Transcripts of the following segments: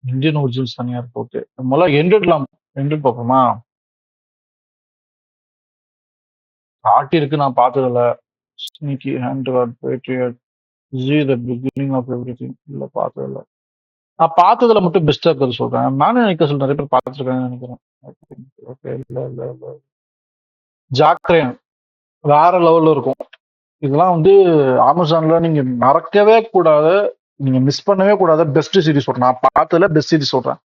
Indian originals தனியா இருக்கு. Okay. நம்மலாம் எண்டட்லாம் எண்டட் பார்ப்போமா? பாட்டி இருக்கு நான் பார்த்ததில்ல. ஸ்னீக்கி, ஹேண்ட் காட், பேட்ரியட், ஜி த பிகினிங் ஆஃப் எவ்ரிதிங் இல்ல பார்த்ததில்ல. நான் பார்த்ததுல மட்டும் பெஸ்டா இருக்கிறது சொல்றேன். நானும் நினைக்க சொல்ல நிறைய பேர் பார்த்துருக்காங்கன்னு நினைக்கிறேன். ஓகே இல்ல இல்ல இல்ல. ஜாக்ரேன் வேற லெவல்ல இருக்கும். இதெல்லாம் வந்து அமேசான்ல நீங்க மறக்கவே கூடாது, நீங்க மிஸ் பண்ணவே கூடாது. பெஸ்ட் சீரிஸ் சொல்றேன். நான் பார்த்ததுல பெஸ்ட் சீரிஸ் சொல்றேன்.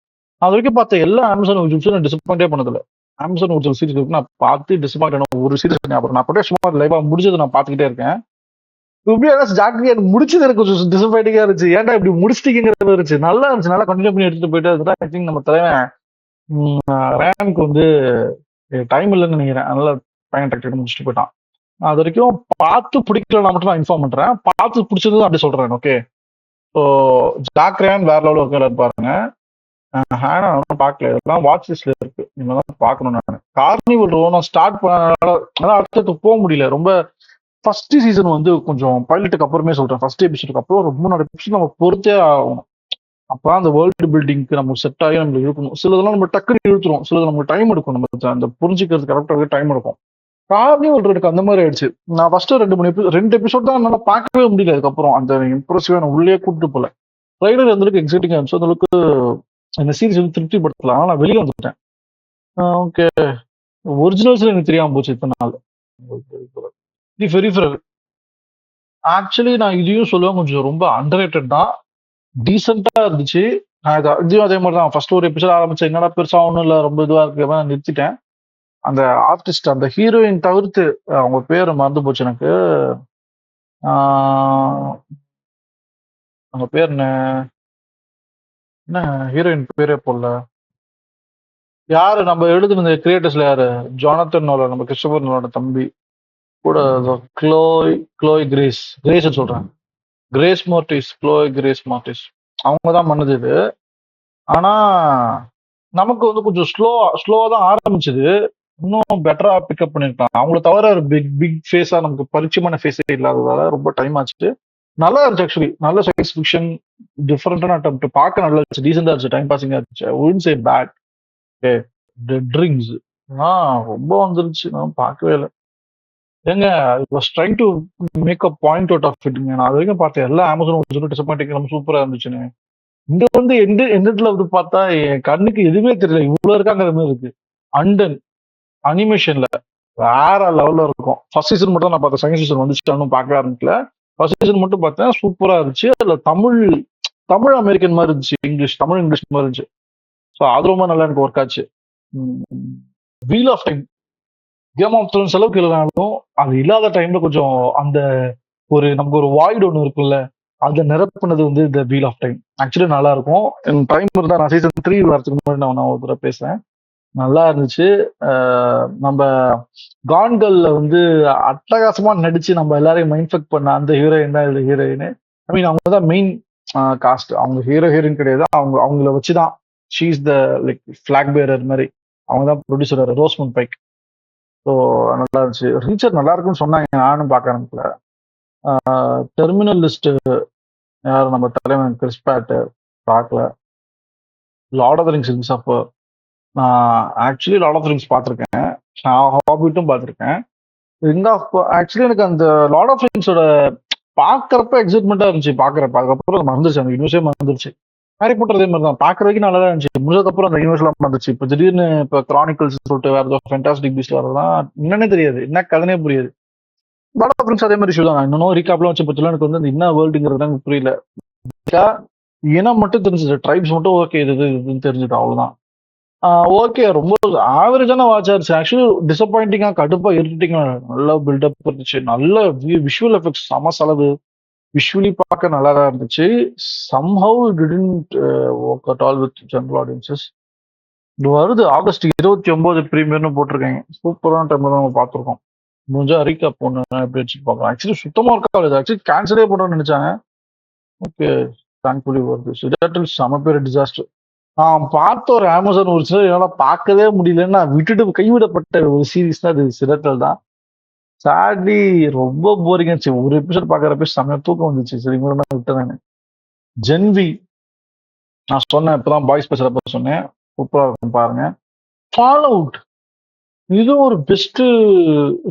அது வரைக்கும் பார்த்த எல்லா அமேசான் ஒரிஜினல்ஸும் நான் டிசப்பாயிண்டே பண்ணதில்ல. அமேசான் ஒரிஜினல் சீரிஸ் இருக்கு நான் பார்த்து டிசப்பாயிண்ட் ஆன ஒரு சீரிஸ் ஞாபகம். நான் அப்படியே சும்மா லைவா முடிஞ்சது நான் பார்த்துக்கிட்டே இருக்கேன். ஜாக்ரி எனக்கு முடிச்சது எனக்கு கொஞ்சம் டிசப்பாயிண்டிங்கா இருந்துச்சு. ஏன்டா இப்படி முடிச்சிட்டீங்கிறது இருந்துச்சு. நல்லா இருந்துச்சு. நல்லா கண்டினியூ பண்ணி எடுத்துட்டு போயிட்டு அதுதான் ஐ திங்க் நம்ம தலைவன் ரேமுக்கு வந்து டைம் இல்லைன்னு நினைக்கிறேன். அதனால பையன் டக்கு முடிச்சுட்டு போயிட்டான். அது வரைக்கும் பார்த்து பிடிக்கலன்னா மட்டும் நான் இன்ஃபார்ம் பண்றேன். பார்த்து பிடிச்சது அப்படி சொல்றேன். ஓகே. ஸோ ஜாக்ரேன் வேற லெவலில் இருக்கிற பாருங்க. ஹேனா நான் பார்க்கல. இதெல்லாம் வாட்ச் லிஸ்ட்ல இருக்கு. நீங்க தான் பார்க்கணும். நான் கார்னிவல் ரோ நான் ஸ்டார்ட் பண்ண அதான் அடுத்தது போக முடியல. ரொம்ப ஃபர்ஸ்ட் சீசன் வந்து கொஞ்சம் பைலட்டுக்கு அப்புறமே சொல்றேன். ஃபர்ஸ்ட் எபிசோடுக்கு அப்புறம் ஒரு 3 எபிசோட் நம்ம பொறுத்தே ஆகணும். அப்பதான் அந்த வேர்ல்டு பில்டிங்க்கு நம்ம செட் ஆகி நம்மளுக்கு இருக்கணும். சிலதெல்லாம் நம்ம டக்குனு இழுத்துரும். சிலது நமக்கு டைம் எடுக்கும். நம்ம அந்த புரிஞ்சுக்கிறது கரெக்டாக டைம் எடுக்கும். கார்னிவல் ரோடுக்கு அந்த மாதிரி ஆயிடுச்சு. நான் ஃபர்ஸ்ட் 2 எபிசோட் தான் என்னால பார்க்கவே முடியல. அதுக்கப்புறம் அந்த இம்ப்ரெசிவா உள்ளே கூப்பிட்டு போல. ட்ரைலர் எந்த அளவுக்கு எக்ஸைட்டிங்கா இருந்துச்சு அந்த அளவுக்கு இந்த சீரிஸ் வந்து திருப்திப்படுத்தலாம். நான் வெளியே வந்துட்டேன். ஓகே. ஒரிஜினல்ஸ்ல எனக்கு தெரியாம போச்சு இத்தனை நாள். தி பெரிஃபரல் ஆக்சுவலி நான் இதையும் சொல்லுவேன் கொஞ்சம் ரொம்ப அண்டர்ரேட்டட் தான். டீசெண்டா இருந்துச்சு. நான் இதையும் அதே மாதிரி தான் ஃபர்ஸ்ட் ஒரு எபிசோட் ஆரம்பிச்சேன். என்னடா பெருசா ஒன்றும் இல்லை ரொம்ப இதுவா இருக்கு நான் நிறுத்திட்டேன். அந்த ஆர்டிஸ்ட் அந்த ஹீரோயின் தவிர்த்து அவங்க பேர் மறந்து போச்சு எனக்கு. அவங்க பேர் என்ன ஹீரோயின் பேரே போடல. யாரு நம்ம எழுதுன கிரியேட்டர்ஸ்ல யாரு? ஜானத்தன் நோலன், நம்ம கிறிஸ்டோபர் நோலனோட தம்பி கூட க்ளோய் கிரேஸ் சொல்றேன். Grace Martis, Chloe grace Martis அவங்க தான் பண்ணது இது. ஆனா நமக்கு வந்து கொஞ்சம் ஸ்லோவா தான் ஆரம்பிச்சது. இன்னும் பெட்டரா பிக்கப் பண்ணிருக்கலாம். அவங்கள தவிர ஒரு பிக் ஃபேஸா நமக்கு பரிச்சயமான ஃபேஸே இல்லாததால ரொம்ப டைம் ஆச்சு. நல்லா இருந்துச்சு ஆக்சுவலி. நல்ல சயின்ஸ் ஃபிக்ஷன், டிஃபரெண்டான அட்டெம்ப்ட். பார்க்க நல்லா இருந்துச்சு, டீசெண்டா இருந்துச்சு, டைம் பாசிங்கா இருந்துச்சு. உடன் சே பேட். டெட் ரிங்ஸ் ரொம்ப வந்துருச்சு. நான் பார்க்கவே இல்லை. ஏங்க was trying to make a point out of இட்ங்க. நான் அது வரைக்கும் பார்த்தேன் எல்லா அமேசான் டிசப்பாயிண்டிங் நம்ம சூப்பரா இருந்துச்சுன்னு. இங்க வந்து எண்டட்ல வந்து பார்த்தா என் கண்ணுக்கு எதுவுமே தெரியல. இவ்வளவு இருக்காங்கிற மாதிரி இருக்கு. அண்டன் அனிமேஷன்ல வேற லெவல்ல இருக்கும். ஃபர்ஸ்ட் சீசன் மட்டும் நான் பார்த்தேன். செகண்ட் சீசன் வந்துச்சு இன்னும் பார்க்க ஆரம்பிக்கல. ஃபர்ஸ்ட் சீசன் மட்டும் பார்த்தேன். சூப்பரா இருந்துச்சு. அதுல தமிழ் அமெரிக்கன் மாதிரி இருந்துச்சு. தமிழ் இங்கிலீஷ் மாதிரி இருந்துச்சு. ஸோ அது ரொம்ப நல்லா எனக்கு ஒர்க் ஆச்சு. Wheel of time game of thrones அளவுக்கு இல்லைனாலும் அது இல்லாத டைம்ல கொஞ்சம் அந்த ஒரு நமக்கு ஒரு வாய்டு ஒன்று இருக்குல்ல, அதை நிரப்புனது வந்து இந்த வீல் ஆஃப் டைம் ஆக்சுவலி நல்லா இருக்கும். எனக்கு டைம் இருந்தா நான் சீசன் 3 வரதுக்கு முன்னாடி நான் ஒரு தடவை பேசுறேன். நல்லா இருந்துச்சு. நம்ம கான்கல்ல வந்து அட்டகாசமா நடிச்சு நம்ம எல்லாரையும் மைண்ட் பண்ண அந்த ஹீரோயின் தான் இதுல ஹீரோயின். ஐ மீன் அவங்க தான் மெயின் காஸ்ட். அவங்க ஹீரோயின் கிடையாது. அவங்கள வச்சுதான் ஷீஸ் த லைக் ஃபிளாக் பேரர் மாதிரி. அவங்க தான் ப்ரொடியூசர் ரோஸ்மன் பைக். ஸோ நல்லா இருந்துச்சு. ரீச்சர் நல்லா இருக்குன்னு சொன்னாங்க. நானும் பார்க்க ஆரம்பிக்கல. டெர்மினல் லிஸ்ட் யார் நம்ம தலைவன் கிறிஸ் பேட் பார்க்கல. Lord of the rings rings of நான் actually Lord of the rings பார்த்துருக்கேன். நான் ஹாபிட்டும் பார்த்துருக்கேன். ரிங் ஆஃப் ஆக்சுவலி எனக்கு அந்த லார்ட் ஆஃப் ரிங்ஸோட பார்க்கறப்ப எக்ஸைட்மெண்ட்டாக இருந்துச்சு. பார்க்குறப்ப அதுக்கப்புறம் மறந்துருச்சு. அந்த யூனிவர்ஸே மறந்துருச்சு. ஹாரி பாட்டர் அதே மாதிரி தான். பார்க்குற வரைக்கும் நல்லா தான் இருந்துச்சு. முடிஞ்சதுக்கப்புறம் அந்த யூனிவர்ஸ்லாம் மறந்துச்சு. இப்போ திடீர்னு இப்போ கிரானிக்கல்ஸ் சொல்லிட்டு வேற ஏதோ ஃபேண்டாஸ்டிக் பீஸ்ட் வரலாம் என்னன்னே தெரியாது. என்ன கதனே புரியாது. லார்ட் ஆஃப் ரிங்ஸ் அதே மாதிரி இஷ்யூ தான். இன்னும் ரீகாப்லாம் வச்ச பட்சத்தில் எனக்கு வந்து அந்த என்ன வேர்ல்டுங்கிறது எனக்கு புரியல. இனம் மட்டும் தெரிஞ்சது, ட்ரைப்ஸ் மட்டும் ஓகே இது இதுன்னு தெரிஞ்சது அவ்வளவுதான். ஓகே ரொம்ப ஆவரேஜான வாட்ச் ஆச்சு. ஆக்சுவலி டிசப்பாயிண்டிங்கா கடுப்பா இரிட்டிங்கா நல்ல பில்டப் இருந்துச்சு. நல்ல விஷுவல் எஃபெக்ட்ஸ் செம செலவு. விஷுவலி பார்க்க நல்லா தான் இருந்துச்சு. Somehow didn't work at all with general audiences. இது வருது ஆகஸ்ட் 29 பிரீமியர்னு போட்டிருக்காங்க. சூப்பரான டைம்ல தான் நம்ம பார்த்துருக்கோம். முடிஞ்சா ரீகாப் ஒன்று எப்படி வச்சு பார்க்கலாம். ஆக்சுவலி சுத்தமா ஒர்க் ஆகுது. ஆக்சுவலி கேன்சலே பண்ணுறேன்னு நினைச்சாங்க. ஓகே தேங்க்ஃபுல்லி வருது. சிடாட்டில் செம பேர் டிசாஸ்டர். நான் பார்த்த ஒரு அமேசான் ஒரு சிலர் என்னால பார்க்கவே முடியலன்னா விட்டுட்டு கைவிடப்பட்ட ஒரு சீரீஸ் தான் அது சிடாட்டில் தான். சாட்லி ரொம்ப போரிங் ஆச்சு. ஒரு எபிசோட் பார்க்கறப்ப செம்ம தூக்கம் வந்துச்சு. சரி இவங்க விட்டேன் நான். ஜென்வி நான் சொன்னேன் இப்பதான் பாய்ஸ் பேசுறப்ப சொன்னேன், சூப்பரா இருக்கும் பாருங்க. ஃபால் அவுட் இது ஒரு பெஸ்ட்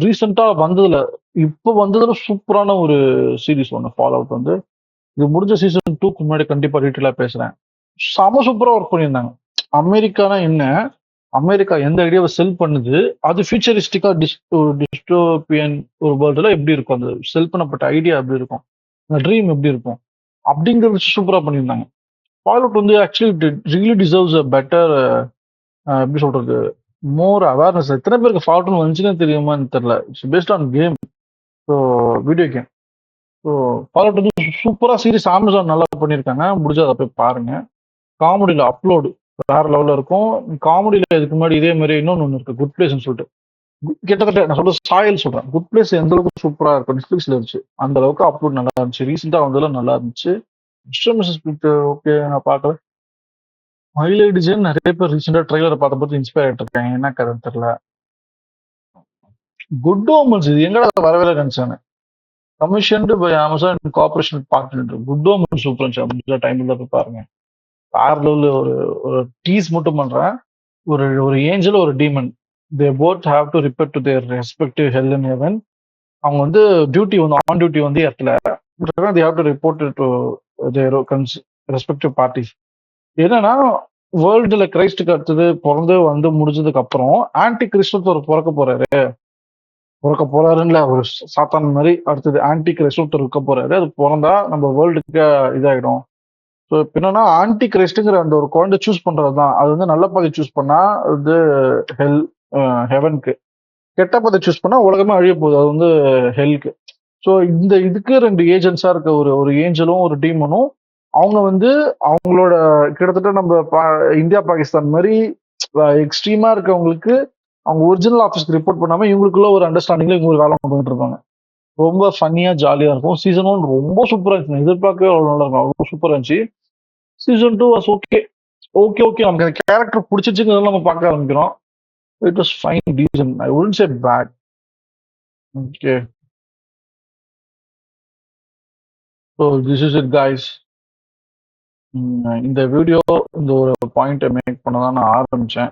ரீசெண்டா வந்ததுல, இப்ப வந்ததுல சூப்பரான ஒரு சீரிஸ் ஒன்று ஃபால் அவுட் வந்து. இது முடிஞ்ச சீசன் 2க்கு முன்னாடி கண்டிப்பா டீட்டெயிலா பேசுறேன். செம சூப்பரா ஒர்க் பண்ணியிருந்தாங்க. அமெரிக்கானா என்ன, அமெரிக்கா எந்த ஐடியாவை செல் பண்ணுது, அது ஃபியூச்சரிஸ்டிக்கா டிஸ்டோபியன் ஒரு வேர்ல்டுல எப்படி இருக்கும், அந்த செல் பண்ணப்பட்ட ஐடியா எப்படி இருக்கும், அந்த ட்ரீம் எப்படி இருக்கும் அப்படிங்கிறது சூப்பரா பண்ணியிருந்தாங்க. ஃபால் அவுட் வந்து actually really deserves a better, எப்படி சொல்றது, மோர் அவேர்னஸ். எத்தனை பேருக்கு ஃபால் அவுட்னு வந்துச்சுன்னே தெரியுமான்னு தெரியல. It's based on game, so video game. So fall out வந்து சூப்பரா சீரிஸ் அமேசான் நல்லா பண்ணியிருக்காங்க, முடிஞ்சா அதை போய் பாருங்க. காமெடியில் அப்லோடு வேற லெவலில் இருக்கும். காமெடியில் இதுக்கு முன்னாடி இதே மாதிரி இன்னொன்று ஒன்று இருக்கு, குட் பிளேஸ்னு சொல்லிட்டு. கிட்டத்தட்ட நான் சொல்ற சாயல் சொல்றேன், குட் பிளேஸ் எந்த அளவுக்கு சூப்பரா இருக்கும் நெட்ஃபிளிக்ஸ்ல இருந்துச்சு, அந்த அளவுக்கு அப்லோட் நல்லா இருந்துச்சு. ரீசெண்டா வந்ததுல நல்லா இருந்துச்சு. மிஸ்டர் மிஸ்ஸஸ் ஸ்மித் ஓகே, நான் பார்க்கல. மயிலை டிசைன் நிறைய பேர் ரீசெண்டா ட்ரெய்லரை பார்த்த பார்த்து இன்ஸ்பயர் ஆயிட்டு இருக்காங்க, என்ன கதைன்னு தெரியல. குட் ஓமன்ஸ் இது எங்கடா வரவே நினைச்சானு, commissioned by Amazon corporation partner. Good omens super இருந்துச்சு, அப்படின்ற டைம்ல போய் பாருங்க. வேற லெவலில் ஒரு ஒரு டீஸ் மட்டும் பண்றேன். ஒரு ஒரு ஏஞ்சல் ஒரு demon, they both have to report to their respective hell and heaven. அவங்க வந்து டியூட்டி வந்து ஆன் டியூட்டி வந்து இடத்துல, they have to report to their respective parties. என்னன்னா, வேர்ல்டுல கிரைஸ்டுக்கு அடுத்தது பிறந்து வந்து முடிஞ்சதுக்கு அப்புறம் ஆன்டி கிறிஸ்டோத்தர் பிறக்க போறாருன்னு ஒரு சாத்தான் மாதிரி அடுத்தது ஆன்டி கிறிஸ்டோத்தர் இருக்க போறாரு. அது பிறந்தா நம்ம வேர்ல்டுக்கு இதாயிடும். ஸோ இப்போ என்னன்னா, ஆன்டி கிரைஸ்டுங்கிற அந்த ஒரு குழந்தை சூஸ் பண்றது தான். அது வந்து நல்ல பாதை சூஸ் பண்ணா அது ஹெல் ஹெவனுக்கு, கெட்ட பாதை சூஸ் பண்ணா உலகமே அழிய போகுது, அது வந்து ஹெல்க்கு. ஸோ இந்த இதுக்கு ரெண்டு ஏஜென்ட்ஸா இருக்க ஒரு ஒரு ஏஞ்சலும் ஒரு டீமனும், அவங்க வந்து அவங்களோட கிட்டத்தட்ட நம்ம இந்தியா பாகிஸ்தான் மாதிரி எக்ஸ்ட்ரீமா இருக்கவங்களுக்கு அவங்க ஒரிஜினல் ஆஃபீஸ்க்கு ரிப்போர்ட் பண்ணாம இவங்களுக்குள்ள ஒரு அண்டர்ஸ்டாண்டிங்ல இவங்க ஒரு வேலை பண்ணிட்டு இருப்பாங்க. ரொம்ப ஃபன்னியா ஜாலியா இருக்கும். சீசன் 1 ரொம்ப சூப்பரா இருந்துச்சு, நான் எதிர்பார்க்கவே அவ்வளவு நல்லா இருக்கும், ரொம்ப சூப்பரா இருந்துச்சு. Season 2 was okay. Okay okay, நமக்கு அந்த கேரக்டர் பிடிச்சிருச்சுங்கிறத நம்ம பார்க்க ஆரம்பிக்கிறோம். It was fine, decent, I wouldn't say bad. Okay, so this is it guys. இந்த வீடியோ இந்த ஒரு பாயிண்ட்டை மேக் பண்ண தான் நான் ஆரம்பிச்சேன்.